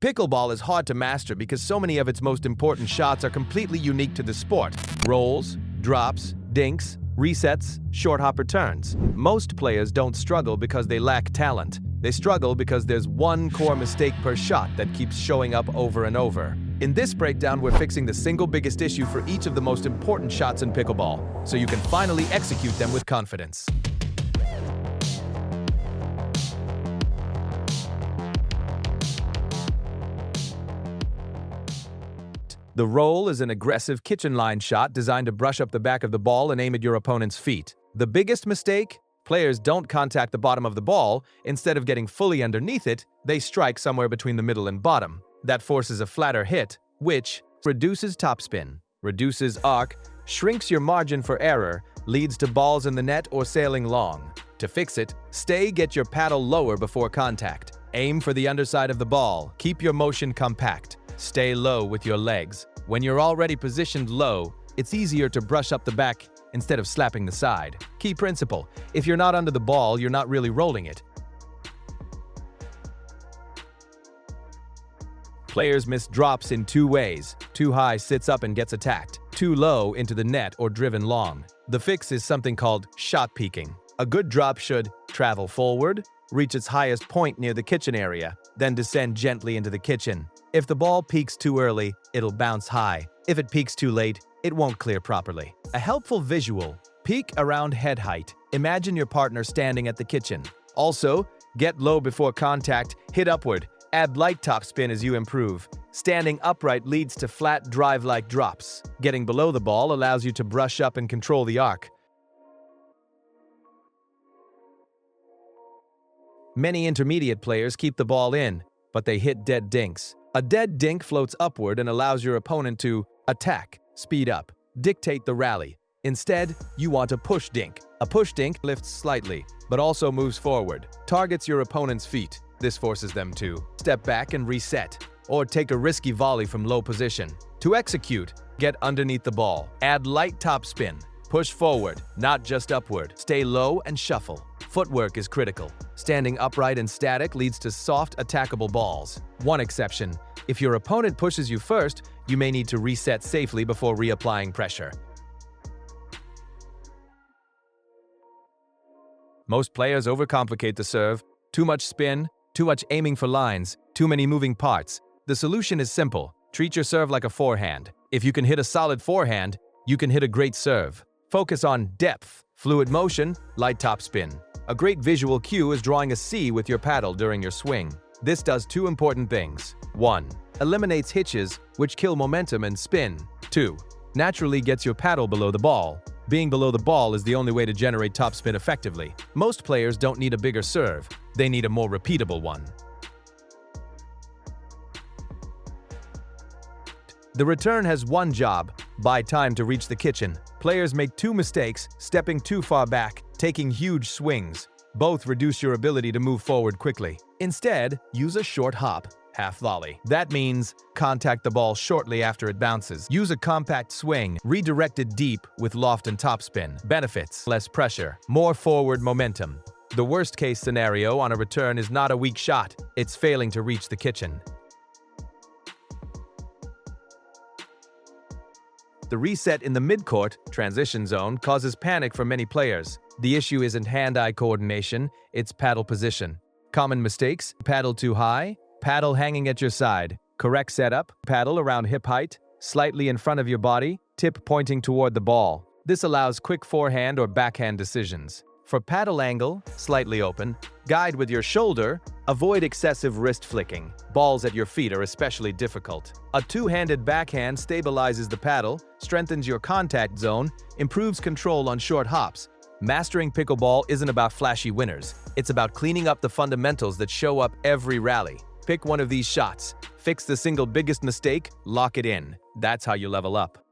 Pickleball is hard to master because so many of its most important shots are completely unique to the sport. Rolls, drops, dinks, resets, short hop returns. Most players don't struggle because they lack talent. They struggle because there's one core mistake per shot that keeps showing up over and over. In this breakdown, we're fixing the single biggest issue for each of the most important shots in pickleball, so you can finally execute them with confidence. The roll is an aggressive kitchen line shot designed to brush up the back of the ball and aim at your opponent's feet. The biggest mistake? Players don't contact the bottom of the ball. Instead of getting fully underneath it, they strike somewhere between the middle and bottom. That forces a flatter hit, which reduces topspin, reduces arc, shrinks your margin for error, leads to balls in the net or sailing long. To fix it, get your paddle lower before contact. Aim for the underside of the ball. Keep your motion compact. Stay low with your legs. When you're already positioned low, it's easier to brush up the back instead of slapping the side. Key principle: if you're not under the ball, you're not really rolling it. Players miss drops in two ways. Too high sits up and gets attacked. Too low into the net or driven long. The fix is something called shot peaking. A good drop should travel forward, reach its highest point near the kitchen area, then descend gently into the kitchen. If the ball peaks too early, it'll bounce high. If it peaks too late, it won't clear properly. A helpful visual: peak around head height. Imagine your partner standing at the kitchen. Also, get low before contact, hit upward, add light topspin as you improve. Standing upright leads to flat drive-like drops. Getting below the ball allows you to brush up and control the arc. Many intermediate players keep the ball in, but they hit dead dinks. A dead dink floats upward and allows your opponent to attack, speed up, dictate the rally. Instead, you want a push dink. A push dink lifts slightly, but also moves forward, targets your opponent's feet. This forces them to step back and reset, or take a risky volley from low position. To execute, get underneath the ball. Add light topspin. Push forward, not just upward. Stay low and shuffle. Footwork is critical. Standing upright and static leads to soft, attackable balls. One exception: if your opponent pushes you first, you may need to reset safely before reapplying pressure. Most players overcomplicate the serve. Too much spin, too much aiming for lines, too many moving parts. The solution is simple: treat your serve like a forehand. If you can hit a solid forehand, you can hit a great serve. Focus on depth, fluid motion, light topspin. A great visual cue is drawing a C with your paddle during your swing. This does two important things. 1. Eliminates hitches, which kill momentum and spin. 2. Naturally gets your paddle below the ball. Being below the ball is the only way to generate topspin effectively. Most players don't need a bigger serve. They need a more repeatable one. The return has one job: buy time to reach the kitchen. Players make two mistakes: stepping too far back, taking huge swings. Both reduce your ability to move forward quickly. Instead, use a short hop, half volley. That means contact the ball shortly after it bounces. Use a compact swing, redirected deep with loft and topspin. Benefits: less pressure, more forward momentum. The worst-case scenario on a return is not a weak shot, it's failing to reach the kitchen. The reset in the midcourt transition zone causes panic for many players. The issue isn't hand-eye coordination, it's paddle position. Common mistakes: paddle too high, paddle hanging at your side. Correct setup: paddle around hip height, slightly in front of your body, tip pointing toward the ball. This allows quick forehand or backhand decisions. For paddle angle, slightly open, guide with your shoulder, avoid excessive wrist flicking. Balls at your feet are especially difficult. A two-handed backhand stabilizes the paddle, strengthens your contact zone, improves control on short hops. Mastering pickleball isn't about flashy winners. It's about cleaning up the fundamentals that show up every rally. Pick one of these shots, fix the single biggest mistake, lock it in. That's how you level up.